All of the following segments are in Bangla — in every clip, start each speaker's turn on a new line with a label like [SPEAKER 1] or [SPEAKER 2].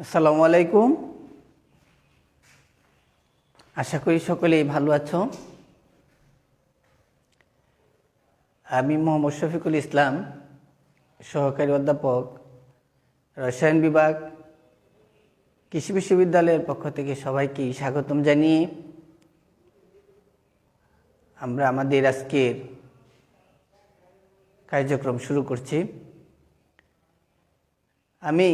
[SPEAKER 1] আসসালামু আলাইকুম। আশা করি সকলেই ভালো আছো। আমি মোহাম্মদ শফিকুল ইসলাম, সহকারী অধ্যাপক, রসায়ন বিভাগ, কৃষি বিশ্ববিদ্যালয়ের পক্ষ থেকে সবাইকে স্বাগতম জানিয়ে আমরা আমাদের আজকের কার্যক্রম শুরু করছি। আমি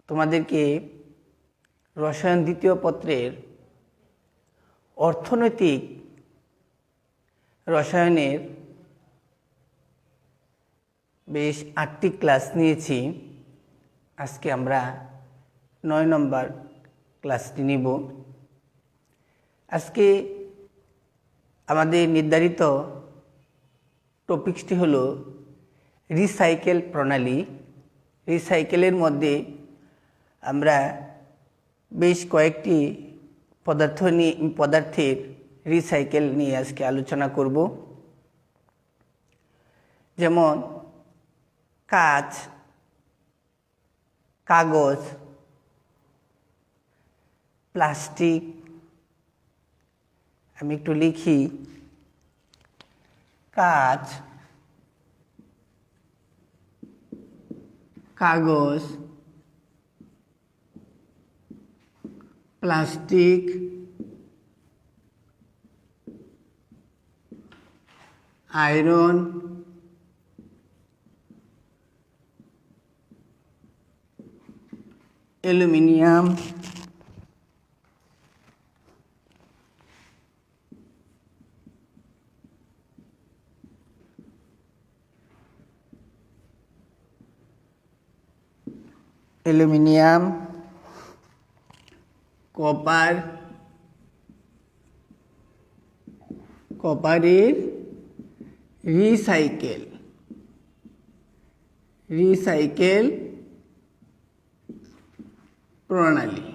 [SPEAKER 1] তোমাদেরকে রসায়ন দ্বিতীয় পত্রের অর্থনৈতিক রসায়নের বেশ 8টি ক্লাস নিয়েছি। আজকে আমরা 9 নম্বর ক্লাসটি নিব। আজকে আমাদের নির্ধারিত টপিকসটি হলো রিসাইকেল প্রণালী। রিসাইকেলের মধ্যে আমরা বেশ কয়েকটি পদার্থের রিসাইকেল নিয়ে আজকে আলোচনা করব। যেমন কাঁচ, কাগজ, প্লাস্টিক। আমি একটু লিখি: কাঁচ, কাগজ, প্লাস্টিক, আয়রন, অ্যালুমিনিয়াম, কপার, কপারের রিসাইকেল প্রণালী।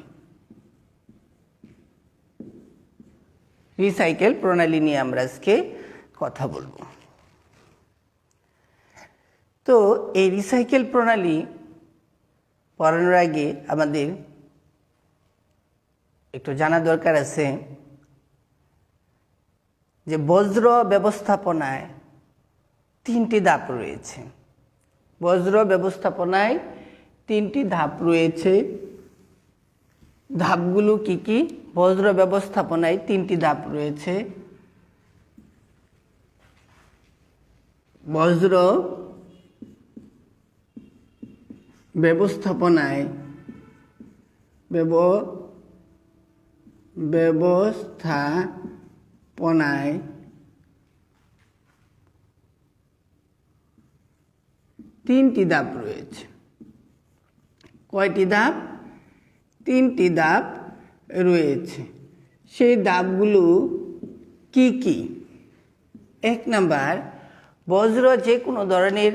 [SPEAKER 1] রিসাইকেল প্রণালী নিয়ে আমরা আজকে কথা বলবো। তো এই রিসাইকেল প্রণালী পড়ানোর আগে আমাদের একটু জানা দরকার আছে যে বজ্র ব্যবস্থাপনায় 3টি ধাপ রয়েছে। বজ্র ব্যবস্থাপনায় 3টি ধাপ রয়েছে। ধাপগুলো কি কি? বজ্র ব্যবস্থাপনায় 3টি ধাপ রয়েছে। বজ্র ব্যবস্থাপনায় ব্যবস্থাপনায় 3টি ধাপ রয়েছে। কয়টি ধাপ? 3টি ধাপ রয়েছে। সেই ধাপগুলো কি কি? 1 নাম্বার, বজ্র যে কোনো ধরনের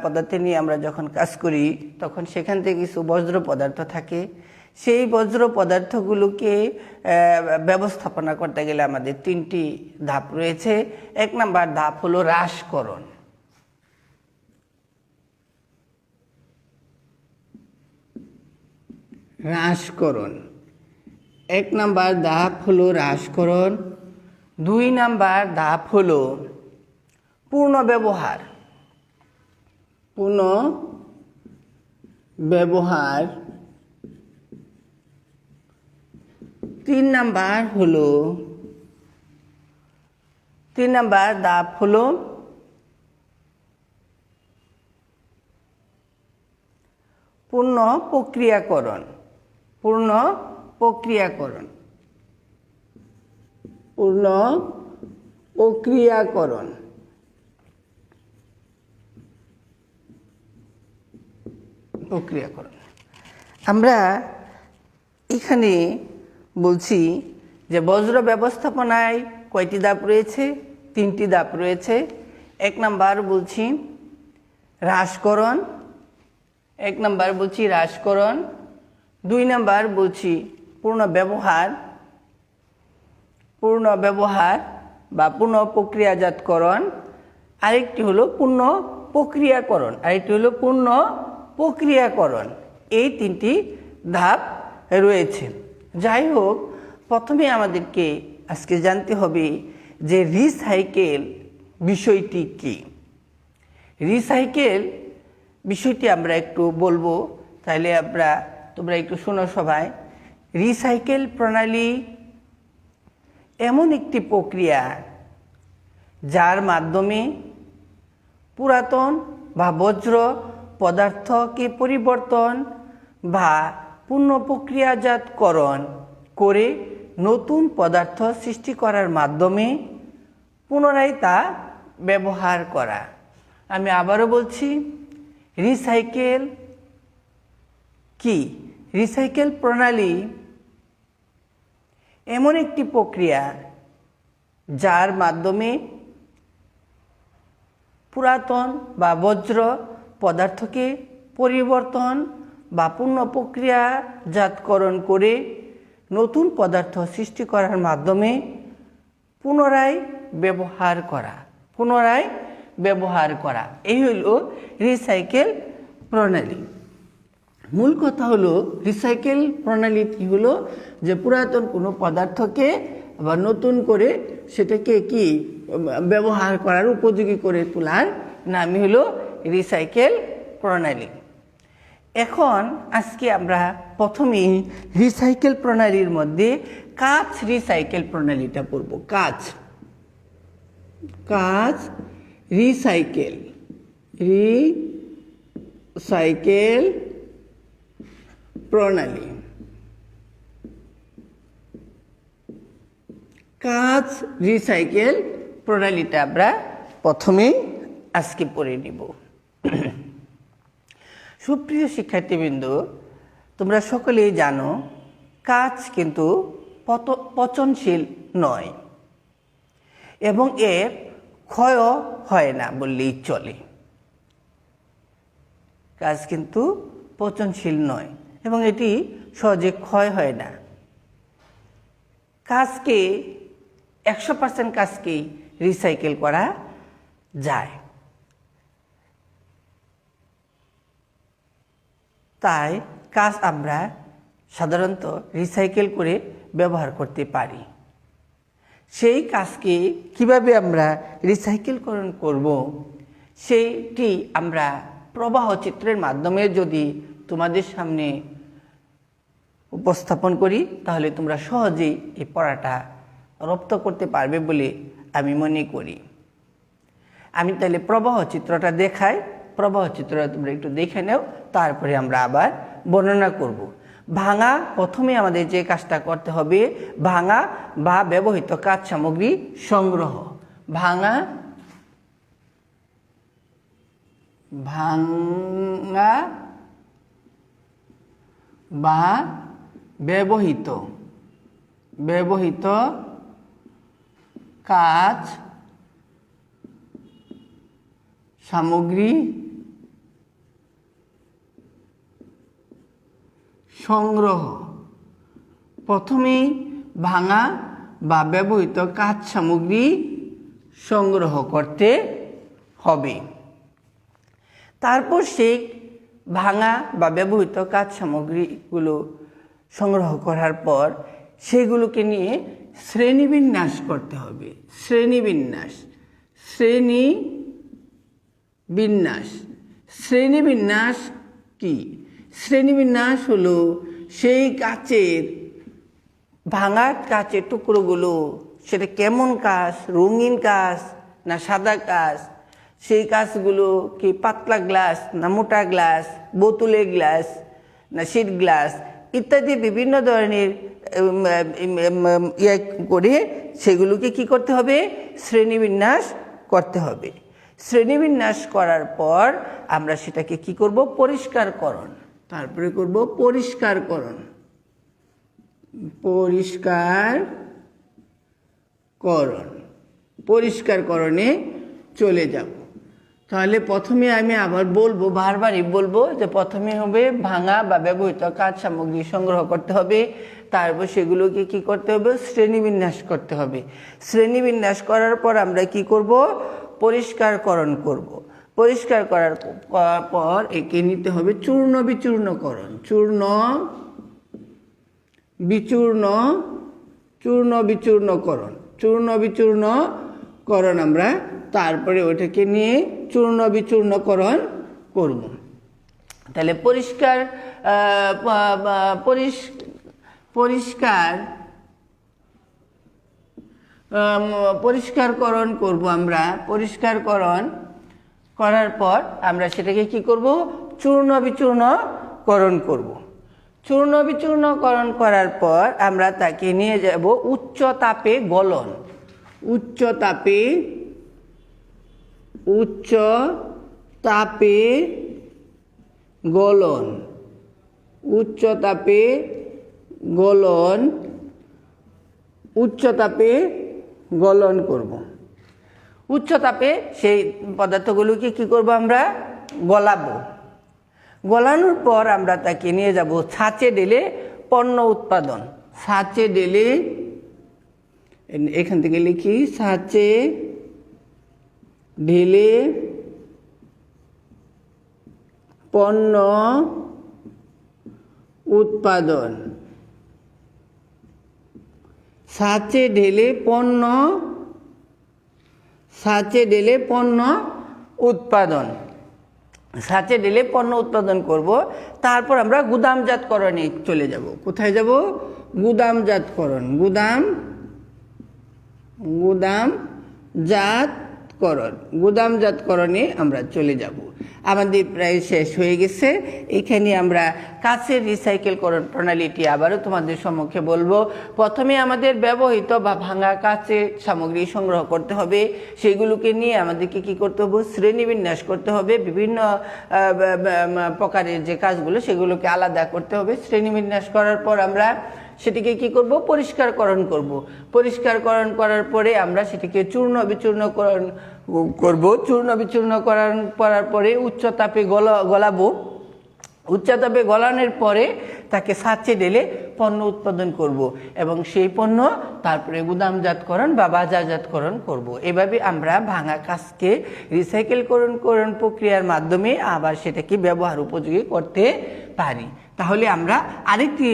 [SPEAKER 1] পদার্থ নিয়ে আমরা যখন কাজ করি তখন সেখান থেকে কিছু বজ্র পদার্থ থাকে। সেই বজ্র পদার্থগুলোকে ব্যবস্থাপনা করতে গেলে আমাদের 3টি ধাপ রয়েছে। 1 নাম্বার ধাপ হলো হ্রাসকরণ। হ্রাসকরণ 1 নাম্বার ধাপ হলো হ্রাসকরণ। 2 নাম্বার ধাপ হলো পুনর্ব্যবহার। 3 নাম্বার ধাপ হলো পুনঃপ্রক্রিয়াকরণ। আমরা এখানে বলছি যে বজ্র ব্যবস্থাপনায় কয়টি ধাপ রয়েছে? 3টি ধাপ রয়েছে। 1 নাম্বার বলছি হ্রাসকরণ। 2 নাম্বার বলছি পুনর্ব্যবহার বা পুনঃপ্রক্রিয়াজাতকরণ। আরেকটি হলো পুনঃপ্রক্রিয়াকরণ। প্রক্রিয়াকরণ, এই 3টি ধাপ রয়েছে। যাই হোক, প্রথমে আমাদেরকে আজকে জানতে হবে যে রিসাইকেল বিষয়টি কি। রিসাইকেল বিষয়টি আমরা একটু বলবো, তাহলে তোমরা একটু শোনো সবাই। রিসাইকেল প্রণালী এমন একটি প্রক্রিয়া যার মাধ্যমে পুরাতন বা বজ্র পদার্থকে পরিবর্তন বা পুনঃপ্রক্রিয়াজাতকরণ করে নতুন পদার্থ সৃষ্টি করার মাধ্যমে পুনরায় তা ব্যবহার করা। আমি আবারও বলছি, রিসাইকেল কি? রিসাইকেল প্রণালী এমন একটি প্রক্রিয়া যার মাধ্যমে পুরাতন বা বজ্র পদার্থকে পরিবর্তন বা পুনঃপ্রক্রিয়াজাতকরণ করে নতুন পদার্থ সৃষ্টি করার মাধ্যমে পুনরায় ব্যবহার করা, এই হলো রিসাইকেল প্রণালী। মূল কথা হলো, রিসাইকেল প্রণালীটি হলো যে পুরাতন কোনো পদার্থকে আবার নতুন করে সেটাকে কি ব্যবহার করার উপযোগী করে তোলার নামই হলো রিসাইকেল প্রণালী। এখন আজকে আমরা প্রথমেই রিসাইকেল প্রণালীর মধ্যে কাঁচ রিসাইকেল প্রণালীটা পড়ব। কাঁচ রিসাইকেল প্রণালী। কাঁচ রিসাইকেল প্রণালীটা আমরা প্রথমেই আজকে পড়ে নিব। সুপ্রিয় শিক্ষার্থীবৃন্দ, তোমরা সকলেই জানো কাঁচ কিন্তু পচনশীল নয় এবং এর ক্ষয়ও হয় না বললেই চলে। কাঁচ কিন্তু পচনশীল নয় এবং এটি সহজে ক্ষয় হয় না। কাঁচকে 100% কাঁচকেই রিসাইকেল করা যায়। তাই কাঁচ আমরা সাধারণত রিসাইকেল করে ব্যবহার করতে পারি। সেই কাঁচকে কিভাবে আমরা রিসাইকেলকরণ করব, সেইটি আমরা প্রবাহ চিত্রের মাধ্যমে যদি তোমাদের সামনে উপস্থাপন করি, তাহলে তোমরা সহজেই এই পড়াটা রপ্ত করতে পারবে বলে আমি মনে করি। আমি তাহলে প্রবাহ চিত্রটা দেখাই, প্রবাহ চিত্রটা তোমরা একটু দেখে নাও, তারপরে আমরা আবার বর্ণনা করব। ভাঙা, প্রথমে আমাদের যে কাজটা করতে হবে, ভাঙা বা ব্যবহৃত কাঁচ সামগ্রী সংগ্রহ। ভাঙা বা ব্যবহৃত কাঁচ সামগ্রী সংগ্রহ। প্রথমেই ভাঙা বা ব্যবহৃত কাঁচ সামগ্রী সংগ্রহ করতে হবে। তারপর সেই ভাঙা বা ব্যবহৃত কাঁচ সামগ্রীগুলো সংগ্রহ করার পর সেগুলোকে নিয়ে শ্রেণীবিন্যাস করতে হবে। শ্রেণীবিন্যাস কি? শ্রেণীবিন্যাস হলো সেই কাচের, ভাঙা কাচের টুকরোগুলো, সেটা কেমন কাঁচ, রঙিন কাঁচ না সাদা কাঁচ, সেই কাঁচগুলো কি পাতলা গ্লাস না মোটা গ্লাস, বোতলের গ্লাস না শীট গ্লাস ইত্যাদি বিভিন্ন ধরনের করে সেগুলোকে কি করতে হবে? শ্রেণীবিন্যাস করতে হবে। শ্রেণীবিন্যাস করার পর আমরা সেটাকে কি করব? পরিষ্কারকরণ। তারপরে করব পরিষ্কারকরণে চলে যাব। তাহলে প্রথমে আমি আবার বলবো, বারবারই বলবো যে প্রথমে হবে ভাঙা বা ব্যবহৃত কাঁচ সামগ্রী সংগ্রহ করতে হবে, তারপর সেগুলোকে কি করতে হবে? শ্রেণীবিন্যাস করতে হবে। শ্রেণীবিন্যাস করার পর আমরা কি করব? পরিষ্কারকরণ করব। পরিষ্কার করার পর একে নিতে হবে চূর্ণ বিচূর্ণকরণ। চূর্ণ বিচূর্ণকরণ আমরা তারপরে ওইটাকে নিয়ে চূর্ণ বিচূর্ণকরণ করব। তাহলে পরিষ্কারকরণ করব আমরা। পরিষ্কারকরণ করার পর আমরা সেটাকে কি করব? চূর্ণ বিচূর্ণকরণ করব। চূর্ণ বিচূর্ণকরণ করার পর আমরা তাকে নিয়ে যাব উচ্চ তাপে গলন। উচ্চ তাপে গলন করব। উচ্চ তাপে সেই পদার্থগুলোকে কি করব? আমরা গলাবো। গলানোর পর আমরা তাকে নিয়ে যাব ছাঁচে ঢেলে পণ্য উৎপাদন। ছাঁচে ঢেলে, এখান থেকে লিখি, ছাঁচে ঢেলে পণ্য উৎপাদন। ছাঁচে ঢেলে পণ্য উৎপাদন। ছাঁচে ঢেলে পণ্য উৎপাদন করব। তারপর আমরা গুদামজাতকরণে চলে যাব। কোথায় যাব? গুদামজাতকরণে আমরা চলে যাব। আমাদের প্রায় শেষ হয়ে গেছে। এখানে আমরা কাঁচের রিসাইকেলকরণ প্রণালীটি আবারও তোমাদের সম্মুখে বলবো। প্রথমে আমাদের ব্যবহৃত বা ভাঙা কাঁচের সামগ্রী সংগ্রহ করতে হবে। সেগুলোকে নিয়ে আমাদেরকে কি করতে হবে? শ্রেণীবিন্যাস করতে হবে। বিভিন্ন প্রকারের যে কাজগুলো সেগুলোকে আলাদা করতে হবে। শ্রেণীবিন্যাস করার পর আমরা সেটিকে কি করব? পরিষ্কারকরণ করব। পরিষ্কারকরণ করার পরে আমরা সেটিকে চূর্ণ বিচূর্ণকরণ করব। চূর্ণ বিচূর্ণকরণ করার পরে উচ্চ তাপে গলাবো। উচ্চ তাপে গলানোর পরে তাকে ছাঁচে ঢেলে পণ্য উৎপাদন করব এবং সেই পণ্য তারপরে গুদামজাতকরণ বা বাজারজাতকরণ করব। এভাবে আমরা ভাঙা কাঁচকে রিসাইকেলকরণ প্রক্রিয়ার মাধ্যমে আবার সেটাকে ব্যবহার উপযোগী করতে পারি। তাহলে আমরা আরেকটি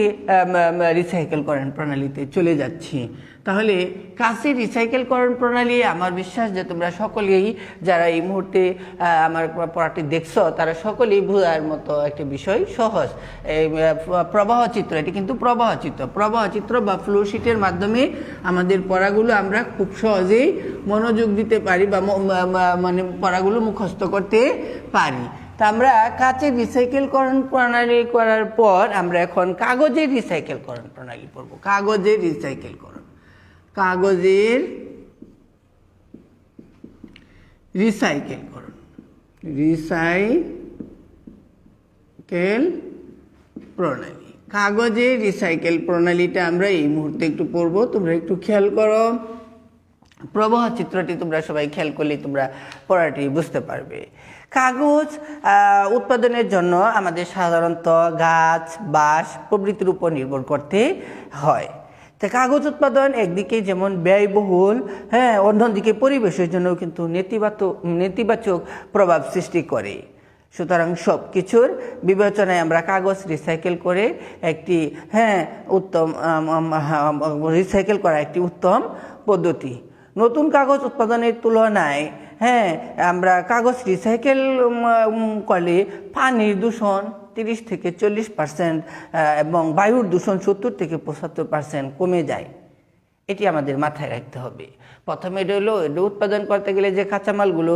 [SPEAKER 1] রিসাইকেলকরণ প্রণালীতে চলে যাচ্ছি। তাহলে কাঁচের রিসাইকেলকরণ প্রণালী, আমার বিশ্বাস যে তোমরা সকলেই যারা এই মুহূর্তে আমার পড়াটি দেখছো তারা সকলেই বোঝার মতো একটি বিষয়, সহজ। এই প্রবাহ চিত্র, এটি কিন্তু প্রবাহ চিত্র বা ফ্লোশিটের মাধ্যমে আমাদের পড়াগুলো আমরা খুব সহজেই মনোযোগ দিতে পারি বা মানে পড়াগুলো মুখস্থ করতে পারি। তা আমরা কাঁচের রিসাইকেলকরণ প্রণালী করার পর আমরা এখন কাগজের রিসাইকেলকরণ প্রণালী পড়ব। কাগজের রিসাইকেলকরণ প্রণালী। কাগজের রিসাইকেল প্রণালীটা আমরা এই মুহূর্তে একটু পড়ব। তোমরা একটু খেয়াল করো। প্রবাহ চিত্রটি তোমরা সবাই খেয়াল করলে তোমরা পড়াটি বুঝতে পারবে। কাগজ উৎপাদনের জন্য আমাদের সাধারণত গাছ, বাঁশ প্রভৃতির উপর নির্ভর করতে হয়। তো কাগজ উৎপাদন একদিকে যেমন ব্যয়বহুল, অন্যদিকে পরিবেশের জন্য কিন্তু নেতিবাচক প্রভাব সৃষ্টি করে। সুতরাং সব কিছুর বিবেচনায় আমরা কাগজ রিসাইকেল করে একটি রিসাইকেল করা একটি উত্তম পদ্ধতি। নতুন কাগজ উৎপাদনের তুলনায় আমরা কাগজ রিসাইকেল করলে পানির দূষণ 30 থেকে 40% এবং বায়ুর দূষণ 70 থেকে 75% কমে যায়। এটি আমাদের মাথায় রাখতে হবে। প্রথমে এটা হলো, এটা উৎপাদন করতে গেলে যে কাঁচামালগুলো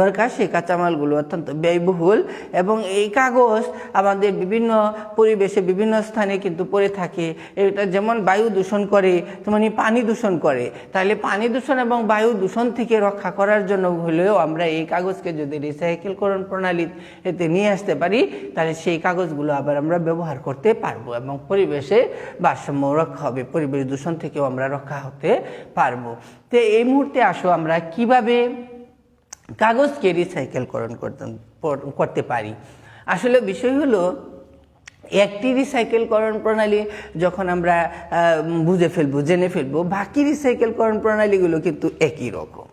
[SPEAKER 1] দরকার সেই কাঁচামালগুলো অত্যন্ত ব্যয়বহুল এবং এই কাগজ আমাদের বিভিন্ন পরিবেশে বিভিন্ন স্থানে কিন্তু পড়ে থাকে। এটা যেমন বায়ু দূষণ করে তেমনি পানি দূষণ করে। তাহলে পানি দূষণ এবং বায়ু দূষণ থেকে রক্ষা করার জন্য হলেও আমরা এই কাগজকে যদি রিসাইকেলকরণ প্রণালীতে নিয়ে আসতে পারি তাহলে সেই কাগজগুলো আবার আমরা ব্যবহার করতে পারবো এবং পরিবেশে ভারসাম্য রক্ষা হবে, পরিবেশ দূষণ থেকেও আমরা রক্ষা হতে পারবো। তো এই মুহূর্তে আসো আমরা কিভাবে কাগজকে রিসাইকেলকরণ করতে পারি। আসলে বিষয় হলো, একটি রিসাইকেলকরণ প্রণালী যখন আমরা জেনে ফেলবো, বাকি রিসাইকেলকরণ প্রণালীগুলো কিন্তু একই রকম।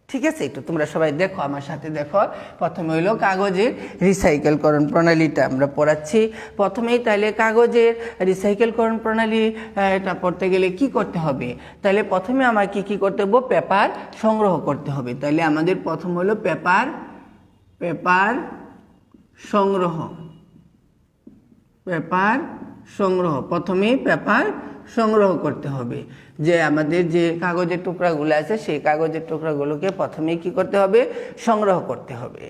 [SPEAKER 1] ঠিক আছে, একটু তোমরা সবাই দেখো, আমার সাথে দেখো। প্রথমে হইলো কাগজের রিসাইকেলকরণ প্রণালীটা আমরা পড়াচ্ছি প্রথমেই। তাহলে কাগজের রিসাইকেলকরণ প্রণালী এটা পড়তে গেলে কি করতে হবে? তাহলে প্রথমে আমাকে কি করতে হবে? পেপার সংগ্রহ করতে হবে। তাহলে আমাদের প্রথম হলো পেপার সংগ্রহ। প্রথমেই পেপার সংগ্রহ করতে হবে। যে আমাদের যে কাগজের টুকরাগুলো আছে সেই কাগজের টুকরাগুলোকে প্রথমেই কি করতে হবে? সংগ্রহ করতে হবে।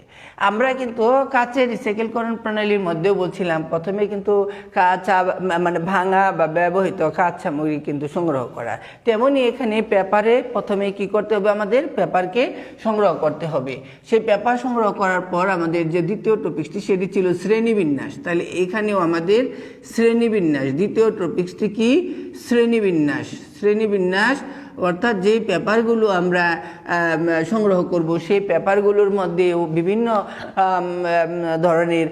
[SPEAKER 1] আমরা কিন্তু কাচের রিসাইকেলকরণ প্রণালীর মধ্যেও বলছিলাম প্রথমে কিন্তু কাঁচা মানে ভাঙা বা ব্যবহৃত কাঁচ সামগ্রী কিন্তু সংগ্রহ করা। তেমনই এখানে পেপারে প্রথমে কি করতে হবে? আমাদের পেপারকে সংগ্রহ করতে হবে। সেই পেপার সংগ্রহ করার পর আমাদের যে দ্বিতীয় টপিকসটি সেটি ছিল শ্রেণীবিন্যাস। তাহলে এখানেও আমাদের শ্রেণীবিন্যাস, দ্বিতীয় টপিকসটি কি? শ্রেণীবিন্যাস অর্থাৎ যে পেপারগুলো আমরা সংগ্রহ করব সেই পেপারগুলোর মধ্যেও বিভিন্ন ধরনের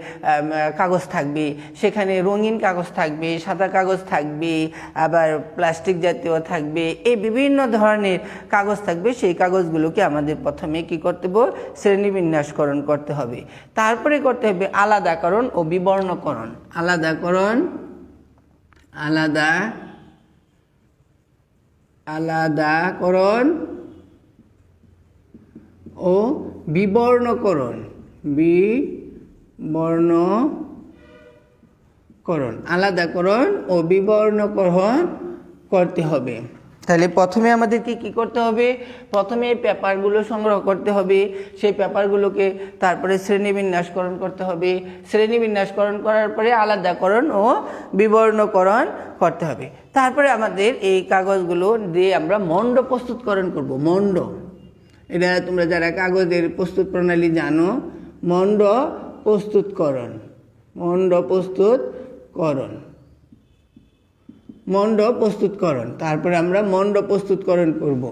[SPEAKER 1] কাগজ থাকবে। সেখানে রঙিন কাগজ থাকবে, সাদা কাগজ থাকবে, আবার প্লাস্টিক জাতীয় থাকবে, এই বিভিন্ন ধরনের কাগজ থাকবে। সেই কাগজগুলোকে আমাদের প্রথমে কি করতে হবে? শ্রেণীবিন্যাসকরণ করতে হবে। তারপরে করতে হবে আলাদাকরণ ও বিবর্ণকরণ। আলাদাকরণ ও বিবর্ণকরণ। আলাদাকরণ ও বিবর্ণকরণ করতে হবে। তাহলে প্রথমে আমাদেরকে কি করতে হবে? প্রথমে পেপারগুলো সংগ্রহ করতে হবে। সেই পেপারগুলোকে তারপরে শ্রেণীবিন্যাসকরণ করতে হবে। শ্রেণীবিন্যাসকরণ করার পরে আলাদাকরণ ও বিবর্ণকরণ করতে হবে। তারপরে আমাদের এই কাগজগুলো দিয়ে আমরা মণ্ড প্রস্তুতকরণ করব। মণ্ড, এটা তোমরা যারা কাগজের প্রস্তুত প্রণালী জানো, মণ্ড প্রস্তুতকরণ। তারপরে আমরা মণ্ড প্রস্তুতকরণ করব,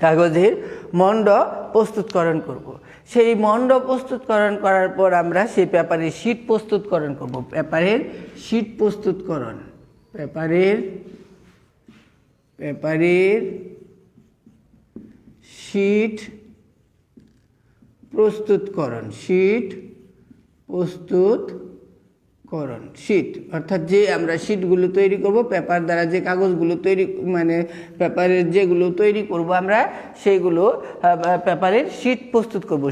[SPEAKER 1] কাগজের মণ্ড প্রস্তুতকরণ করব। সেই মণ্ড প্রস্তুতকরণ করার পর আমরা সেই পেপারের শীট প্রস্তুতকরণ করব। পেপারের শীট প্রস্তুতকরণ শীট অর্থাৎ যে আমরা শীটগুলো তৈরি করব, পেপার দ্বারা যে কাগজগুলো তৈরি মানে পেপারের যেগুলো তৈরি করব আমরা, সেইগুলো পেপারের শীট প্রস্তুত করব।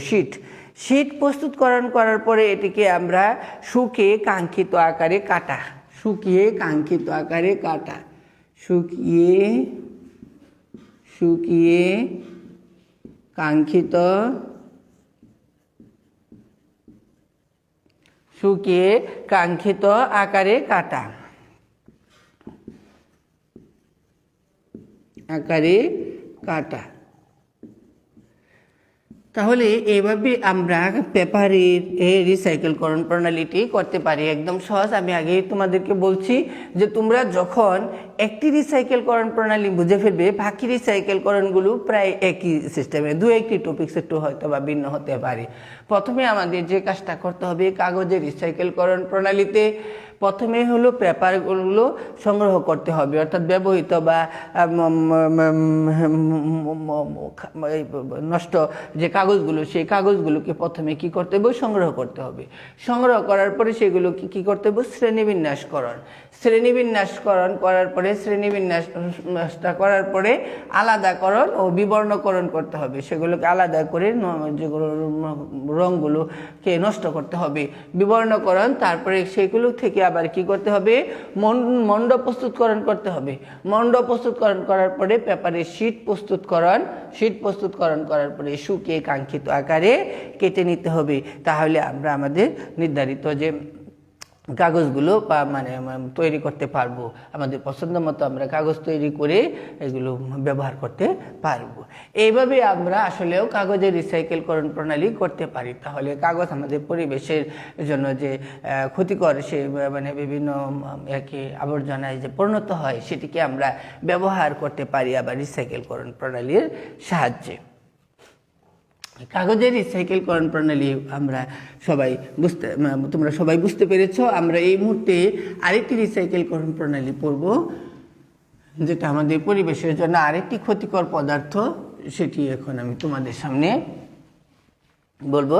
[SPEAKER 1] শীট প্রস্তুতকরণ করার পরে এটিকে আমরা শুকিয়ে কাঙ্ক্ষিত আকারে কাটা। শুকিয়ে কাঙ্ক্ষিত আকারে কাটা। তাহলে এভাবে আমরা পেপারের রিসাইকেলকরণ প্রণালীটি করতে পারি। একদম সহজ। আমি আগেই তোমাদেরকে বলছি যে তোমরা যখন একটি রিসাইকেলকরণ প্রণালী বুঝে ফেলবে, বাকি রিসাইকেলকরণগুলো প্রায় একই সিস্টেমে, দু একটি টপিক্স একটু হয়তো বা ভিন্ন হতে পারে। প্রথমে আমাদের যে কাজটা করতে হবে, কাগজের রিসাইকেলকরণ প্রণালীতে প্রথমে হলো পেপারগুলো সংগ্রহ করতে হবে, অর্থাৎ ব্যবহৃত বা নষ্ট যে কাগজগুলো, সেই কাগজগুলোকে প্রথমে কি করতে হবে? সংগ্রহ করতে হবে। সংগ্রহ করার পরে সেগুলোকে কি করতে হবে? শ্রেণীবিন্যাসকরণ করার পরে আলাদাকরণ ও বিবর্ণকরণ করতে হবে। সেগুলোকে আলাদা করে যেগুলো রঙগুলোকে নষ্ট করতে হবে। বিবর্ণকরণ, তারপরে সেগুলো থেকে আবার কি করতে হবে? মণ্ড প্রস্তুতকরণ করতে হবে। মণ্ড প্রস্তুতকরণ করার পরে পেপারের শীট প্রস্তুতকরণ করার পরে শুকিয়ে কাঙ্ক্ষিত আকারে কেটে নিতে হবে। তাহলে আমরা আমাদের নির্ধারিত যে কাগজগুলো মানে তৈরি করতে পারবো। আমাদের পছন্দ মতো আমরা কাগজ তৈরি করে এগুলো ব্যবহার করতে পারবো। এইভাবে আমরা আসলেও কাগজের রিসাইকেলকরণ প্রণালী করতে পারি। তাহলে কাগজ আমাদের পরিবেশের জন্য যে ক্ষতিকর, সে মানে বিভিন্ন আবর্জনায় যে পরিণত হয়, সেটিকে আমরা ব্যবহার করতে পারি আবার রিসাইকেলকরণ প্রণালীর সাহায্যে। কাগজের রিসাইকেলকরণ প্রণালী আমরা তোমরা সবাই বুঝতে পেরেছ। আমরা এই মুহূর্তে আরেকটি রিসাইকেলকরণ প্রণালী পড়ব, যেটা আমাদের পরিবেশের জন্য আরেকটি ক্ষতিকর পদার্থ, সেটি এখন আমি তোমাদের সামনে বলবো।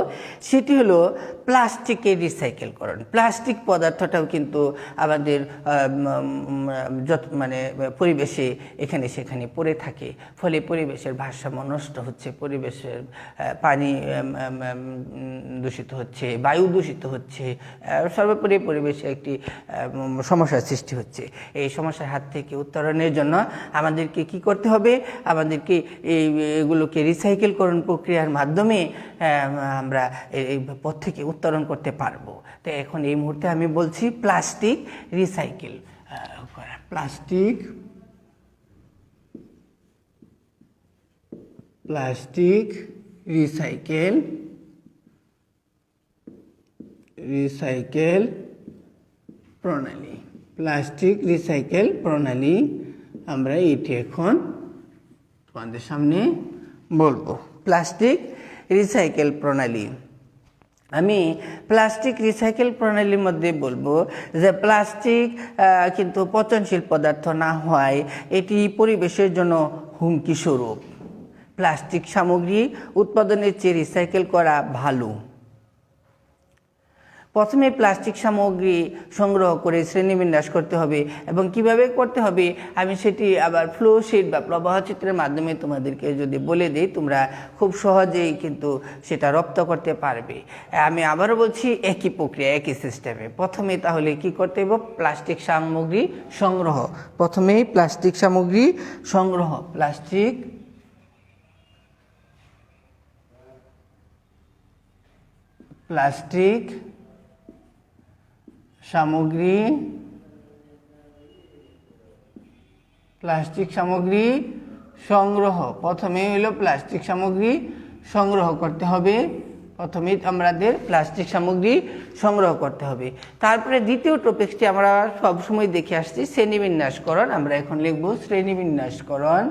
[SPEAKER 1] সেটি হলো প্লাস্টিকের রিসাইকেলকরণ। প্লাস্টিক পদার্থটাও কিন্তু আমাদের মানে পরিবেশে এখানে সেখানে পড়ে থাকে, ফলে পরিবেশের ভারসাম্য নষ্ট হচ্ছে, পরিবেশের পানি দূষিত হচ্ছে, বায়ু দূষিত হচ্ছে, সর্বোপরি পরিবেশে একটি সমস্যার সৃষ্টি হচ্ছে। এই সমস্যার হাত থেকে উত্তরণের জন্য আমাদেরকে কি করতে হবে? আমাদেরকে এগুলোকে রিসাইকেলকরণ প্রক্রিয়ার মাধ্যমে আমরা এই পথ থেকে উত্তরণ করতে পারবো। তো এখন এই মুহূর্তে আমি বলছি প্লাস্টিক রিসাইকেল করা। প্লাস্টিক রিসাইকেল প্রণালী। প্লাস্টিক রিসাইকেল প্রণালী আমরা এটি এখন তোমাদের সামনে বলবো। প্লাস্টিক রিসাইকেল প্রণালী। আমি প্লাস্টিক রিসাইকেল প্রণালীর মধ্যে বলবো যে প্লাস্টিক কিন্তু পচনশীল পদার্থ না হওয়ায় এটি পরিবেশের জন্য হুমকি স্বরূপ। প্লাস্টিক সামগ্রী উৎপাদনের চেয়ে রিসাইকেল করা ভালো। প্রথমে প্লাস্টিক সামগ্রী সংগ্রহ করে শ্রেণীবিন্যাস করতে হবে, এবং কিভাবে করতে হবে আমি সেটি আবার ফ্লো শিট বা প্রবাহ চিত্রের মাধ্যমে তোমাদেরকে যদি বলে দিই, তোমরা খুব সহজেই কিন্তু সেটা রপ্ত করতে পারবে। আমি আবারও বলছি, একই প্রক্রিয়া, একই সিস্টেমে। প্রথমে তাহলে কি করতে হবে? প্লাস্টিক সামগ্রী সংগ্রহ। প্রথমেই প্লাস্টিক সামগ্রী সংগ্রহ। প্লাস্টিক সামগ্রী সংগ্রহ। প্রথমে হলো প্লাস্টিক সামগ্রী সংগ্রহ করতে হবে। প্রথমে আমাদের প্লাস্টিক সামগ্রী সংগ্রহ করতে হবে। তারপরে দ্বিতীয় টপিকটি আমরা সবসময় দেখে আসছি, শ্রেণীবিন্যাসকরণ। আমরা এখন লিখব শ্রেণীবিন্যাসকরণ।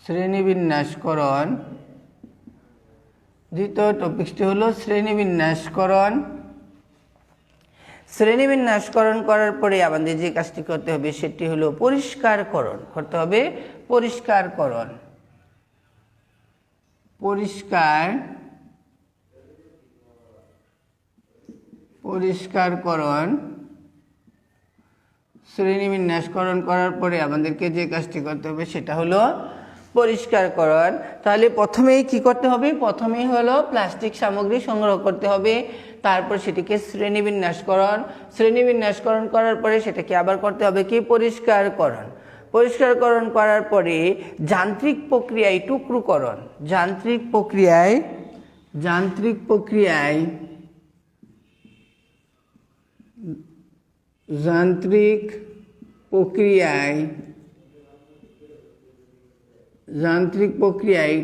[SPEAKER 1] শ্রেণীবিন্যাসকরণ। দ্বিতীয় টপিকটি হলো শ্রেণীবিন্যাসকরণ। শ্রেণীবিন্যাসকরণ করার পরে আমাদের যে কাজটি করতে হবে সেটি হলো পরিষ্কারকরণ করতে হবে। পরিষ্কারকরণ শ্রেণীবিন্যাসকরণ করার পরে আমাদেরকে যে কাজটি করতে হবে সেটা হলো পরিষ্কারকরণ। তাহলে প্রথমেই কি করতে হবে? প্রথমেই হলো প্লাস্টিক সামগ্রী সংগ্রহ করতে হবে, তারপর সেটিকে শ্রেণীবিন্যাসকরণ করার পরে সেটাকে আবার করতে হবে কি? পরিষ্কারকরণ করার পরে যান্ত্রিক প্রক্রিয়ায় টুকরোকরণ। যান্ত্রিক প্রক্রিয়ায়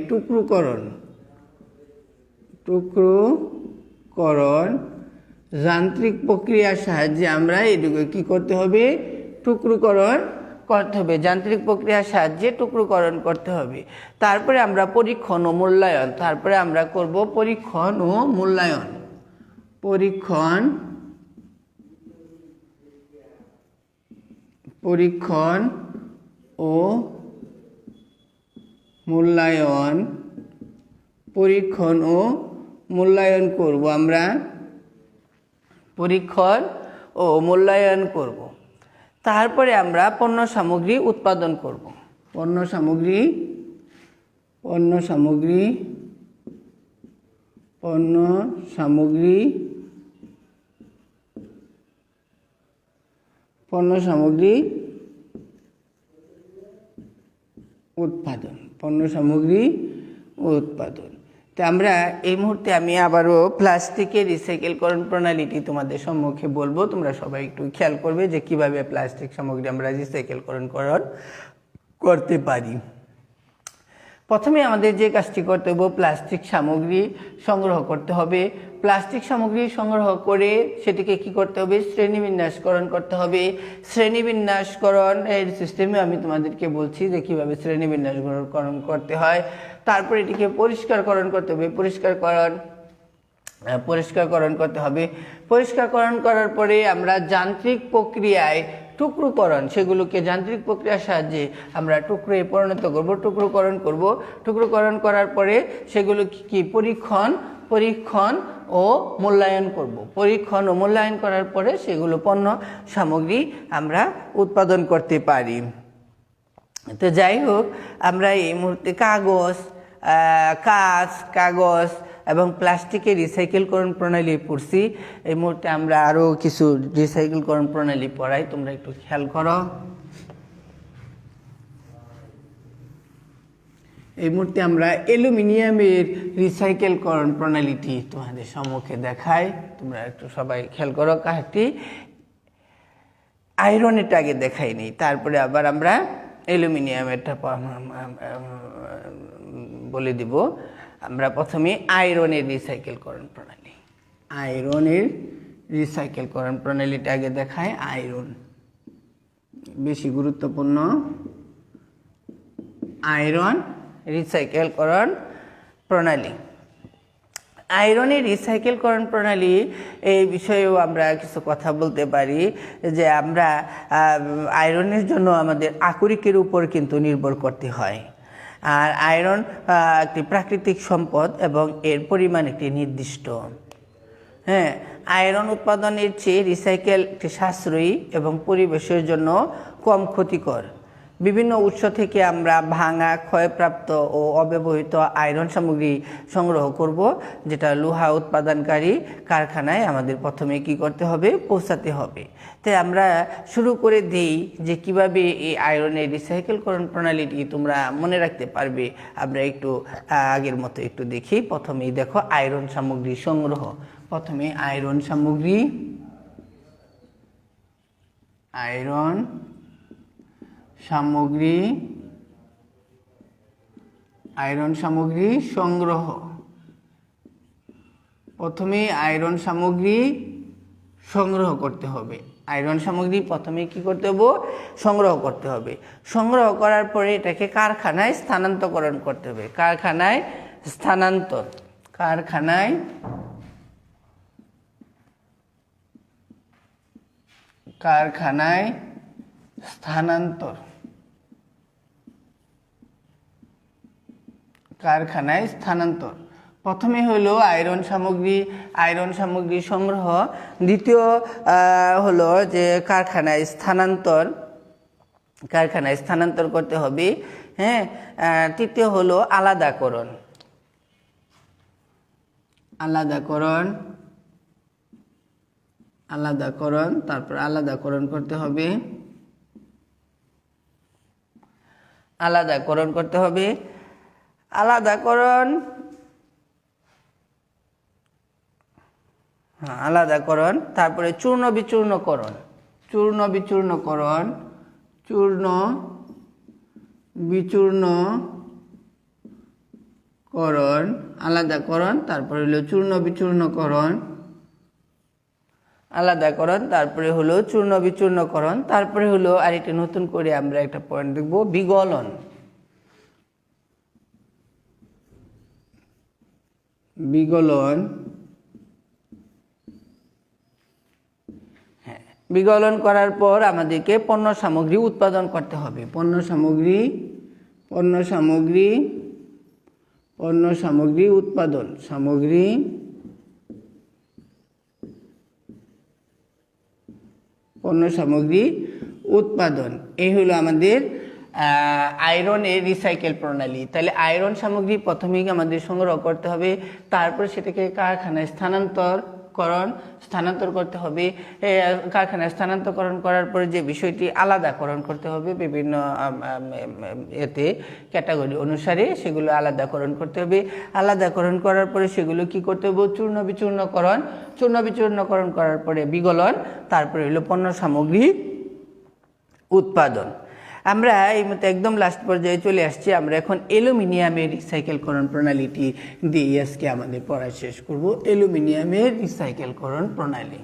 [SPEAKER 1] টুকরোকরণ। যান্ত্রিক প্রক্রিয়ার সাহায্যে আমরা এটুকু কি করতে হবে? টুকরোকরণ করতে হবে। যান্ত্রিক প্রক্রিয়ার সাহায্যে টুকরোকরণ করতে হবে। তারপরে আমরা পরীক্ষণ ও মূল্যায়ন। তারপরে আমরা করব পরীক্ষণ ও মূল্যায়ন। পরীক্ষণ ও মূল্যায়ন করব আমরা। পরীক্ষণ ও মূল্যায়ন করব। তারপরে আমরা পণ্য সামগ্রী উৎপাদন করব। পণ্য সামগ্রী উৎপাদন। তো আমরা এই মুহূর্তে আমি আবারও প্লাস্টিকের রিসাইকেলকরণ প্রণালীটি তোমাদের সম্মুখে বলবো। তোমরা সবাই একটু খেয়াল করবে যে কিভাবে প্লাস্টিক সামগ্রী আমরা রিসাইকেলকরণ করতে পারি। প্রথমে আমাদের যে কাজটি করতে হবে, প্লাস্টিক সামগ্রী সংগ্রহ করতে হবে। প্লাস্টিক সামগ্রী সংগ্রহ করে সেটিকে কি করতে হবে? শ্রেণীবিন্যাসকরণ করতে হবে। শ্রেণীবিন্যাসকরণ এর সিস্টেমে আমি তোমাদেরকে বলছি যে কীভাবে শ্রেণীবিন্যাসকরণ করতে হয়। তারপরে এটিকে পরিষ্কারকরণ করতে হবে। পরিষ্কারকরণ করতে হবে। পরিষ্কারকরণ করার পরে আমরা যান্ত্রিক প্রক্রিয়ায় টুকরোকরণ, সেগুলোকে যান্ত্রিক প্রক্রিয়ার সাহায্যে আমরা টুকরোয় পরিণত করব, টুকরোকরণ করার পরে সেগুলো কি পরীক্ষণ ও মূল্যায়ন করব। পরীক্ষণ ও মূল্যায়ন করার পরে সেগুলো পণ্য সামগ্রী আমরা উৎপাদন করতে পারি। তো যাই হোক, আমরা এই মুহূর্তে কাগজ এবং প্লাস্টিকের রিসাইকেলকরণ প্রণালী পড়ছি। এই মুহূর্তে আমরা আরও কিছু রিসাইকেলকরণ প্রণালী পড়াই, তোমরা একটু খেয়াল করো। এই মুহূর্তে আমরা অ্যালুমিনিয়ামের রিসাইকেলকরণ প্রণালীটি তোমাদের সম্মুখে দেখাই, তোমরা একটু সবাই খেয়াল করো। কাহিনী আয়রনেরটা আগে দেখাই নি, তারপরে আবার আমরা অ্যালুমিনিয়ামেরটা বলে দিব। আমরা প্রথমে আয়রনের রিসাইকেলকরণ প্রণালীটা আগে দেখায়। আয়রন বেশি গুরুত্বপূর্ণ। আয়রন রিসাইকেলকরণ প্রণালী। আয়রনের রিসাইকেলকরণ প্রণালী এই বিষয়েও আমরা কিছু কথা বলতে পারি যে আমরা আয়রনের জন্য আমাদের আকরিকের উপর কিন্তু নির্ভর করতে হয়। আর আয়রন একটি প্রাকৃতিক সম্পদ এবং এর পরিমাণ একটি নির্দিষ্ট। আয়রন উৎপাদনের চেয়ে রিসাইকেল একটি সাশ্রয়ী এবং পরিবেশের জন্য কম ক্ষতিকর। বিভিন্ন উৎস থেকে আমরা ভাঙা, ক্ষয়প্রাপ্ত ও অব্যবহৃত আয়রন সামগ্রী সংগ্রহ করব, যেটা লোহা উৎপাদনকারী কারখানায় আমাদের প্রথমে কি করতে হবে, পৌঁছাতে হবে। তাই আমরা শুরু করে দিই যে কিভাবে এই আয়রনের রিসাইকেলকরণ প্রণালীটি তোমরা মনে রাখতে পারবে। আমরা একটু আগের মতো একটু দেখি। প্রথমেই দেখো আয়রন সামগ্রী সংগ্রহ। প্রথমে আয়রন সামগ্রী সংগ্রহ। প্রথমে আয়রন সামগ্রী সংগ্রহ করতে হবে। আয়রন সামগ্রী প্রথমে কি করতে হবে, সংগ্রহ করতে হবে। সংগ্রহ করার পরে এটাকে কারখানায় স্থানান্তরকরণ করতে হবে। কারখানায় স্থানান্তর প্রথমে হলো আয়রন সামগ্রী সংগ্রহ, দ্বিতীয় হলো যে কারখানায় স্থানান্তর করতে হবে। তৃতীয় হলো আলাদাকরণ, তারপর আলাদাকরণ করতে হবে। আলাদাকরণ, তারপরে চূর্ণ বিচূর্ণকরণ, আলাদাকরণ, তারপরে হলো চূর্ণ বিচূর্ণকরণ, তারপরে হলো আরেকটা নতুন করে আমরা একটা পয়েন্ট দেখব, বিগলন। বিগলন করার পর আমাদেরকে পণ্য সামগ্রী উৎপাদন করতে হবে। পণ্য সামগ্রী উৎপাদন, এই হলো আমাদের আয়রনের রিসাইকেল প্রণালী। তাহলে আয়রন সামগ্রী প্রথমেই আমাদের সংগ্রহ করতে হবে, তারপর সেটাকে কারখানায় স্থানান্তর করতে হবে। কারখানায় স্থানান্তরকরণ করার পরে যে বিষয়টি আলাদাকরণ করতে হবে, বিভিন্ন ক্যাটাগরি অনুসারে সেগুলো আলাদাকরণ করতে হবে। আলাদাকরণ করার পরে সেগুলো কি করতে হবে, চূর্ণ বিচূর্ণকরণ করার পরে বিগলন, তারপরে হলো পণ্য সামগ্রী উৎপাদন। আমরা এই মতো একদম লাস্ট পর্যায়ে চলে আসছি। আমরা এখন অ্যালুমিনিয়ামের রিসাইকেলকরণ প্রণালীটি দিয়ে আজকে আমাদের পড়া শেষ করব। অ্যালুমিনিয়ামের রিসাইকেলকরণ প্রণালী।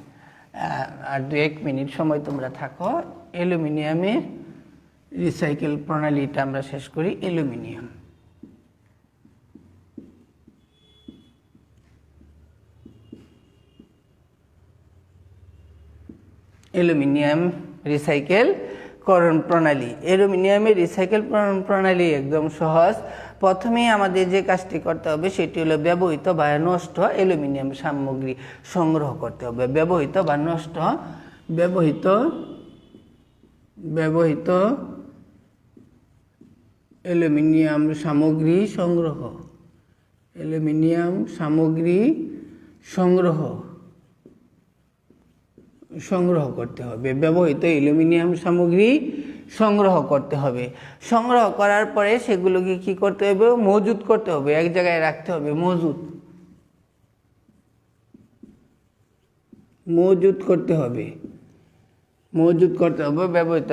[SPEAKER 1] আর 2-1 মিনিট সময় তোমরা থাকো। অ্যালুমিনিয়ামের রিসাইকেল প্রণালীটা আমরা শেষ করি। অ্যালুমিনিয়াম অ্যালুমিনিয়াম রিসাইকেল করণ প্রণালী। অ্যালুমিনিয়ামের রিসাইকেল করণ প্রণালী একদম সহজ। প্রথমেই আমাদের যে কাজটি করতে হবে সেটি হলো ব্যবহৃত বা নষ্ট অ্যালুমিনিয়াম সামগ্রী সংগ্রহ করতে হবে। ব্যবহৃত বা নষ্ট ব্যবহৃত অ্যালুমিনিয়াম সামগ্রী সংগ্রহ, অ্যালুমিনিয়াম সামগ্রী সংগ্রহ করতে হবে। ব্যবহৃত অ্যালুমিনিয়াম সামগ্রী সংগ্রহ করতে হবে। সংগ্রহ করার পরে সেগুলোকে কি করতে হবে? মজুত করতে হবে, এক জায়গায় রাখতে হবে। মজুত করতে হবে। ব্যবহৃত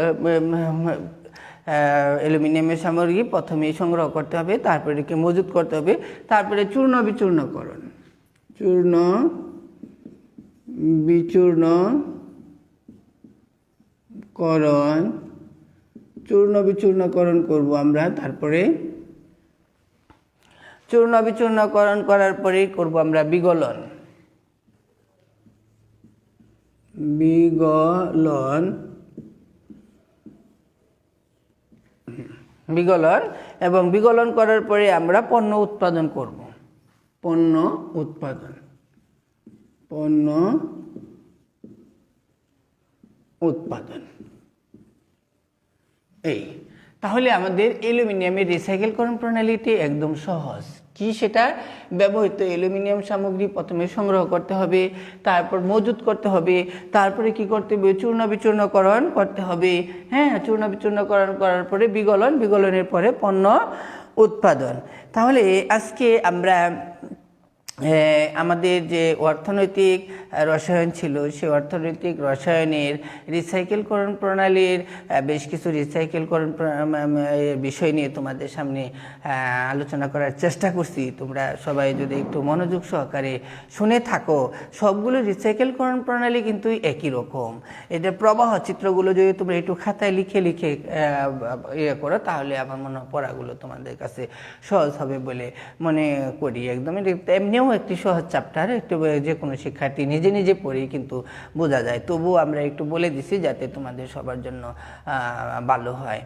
[SPEAKER 1] অ্যালুমিনিয়ামের সামগ্রী প্রথমে সংগ্রহ করতে হবে, তারপরে একে মজুত করতে হবে। তারপরে চূর্ণ বিচূর্ণকরণ করব আমরা। তারপরে চূর্ণ বিচূর্ণকরণ করার পরেই করব আমরা বিগলন এবং বিগলন করার পরে আমরা পণ্য উৎপাদন করব। পণ্য উৎপাদন এই তাহলে আমাদের অ্যালুমিনিয়ামের রিসাইকেলকরণ প্রণালীটি একদম সহজ। কি সেটা? ব্যবহৃত অ্যালুমিনিয়াম সামগ্রী প্রথমে সংগ্রহ করতে হবে, তারপর মজুত করতে হবে, তারপরে কি করতে হবে? চূর্ণ বিচূর্ণকরণ করতে হবে। চূর্ণ বিচূর্ণকরণ করার পরে বিগলনের পরে পণ্য উৎপাদন। তাহলে আজকে আমরা আমাদের যে অর্থনৈতিক রসায়ন ছিল সেই অর্থনৈতিক রসায়নের রিসাইকেলকরণ প্রণালীর বেশ কিছু রিসাইকেলকরণ বিষয় নিয়ে তোমাদের সামনে আলোচনা করার চেষ্টা করছি। তোমরা সবাই যদি একটু মনোযোগ সহকারে শুনে থাকো, সবগুলো রিসাইকেলকরণ প্রণালী কিন্তু একই রকম। এটা প্রবাহ চিত্রগুলো যদি তোমরা একটু খাতায় লিখে ইয়ে করো, তাহলে আমার মনে হয় পড়াগুলো তোমাদের কাছে সহজ হবে বলে মনে করি। একদম এমনিও একটি সহজ চ্যাপ্টার, একটু যে কোনো শিক্ষার্থী নিজে পড়েই কিন্তু বোঝা যায়। তবুও আমরা একটু বলে দিছি যাতে তোমাদের সবার জন্য ভালো হয়।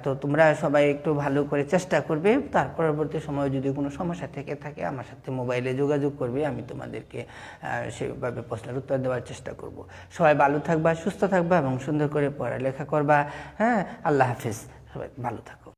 [SPEAKER 1] তো তোমরা সবাই একটু ভালো করে চেষ্টা করবে। তার পরবর্তী সময়ে যদি কোনো সমস্যা থেকে থাকে আমার সাথে মোবাইলে যোগাযোগ করবে, আমি তোমাদেরকে সেভাবে প্রশ্নের উত্তর দেওয়ার চেষ্টা করব। সবাই ভালো থাকবা, সুস্থ থাকবা এবং সুন্দর করে পড়ালেখা করবা। আল্লাহ হাফেজ। সবাই ভালো থাকো।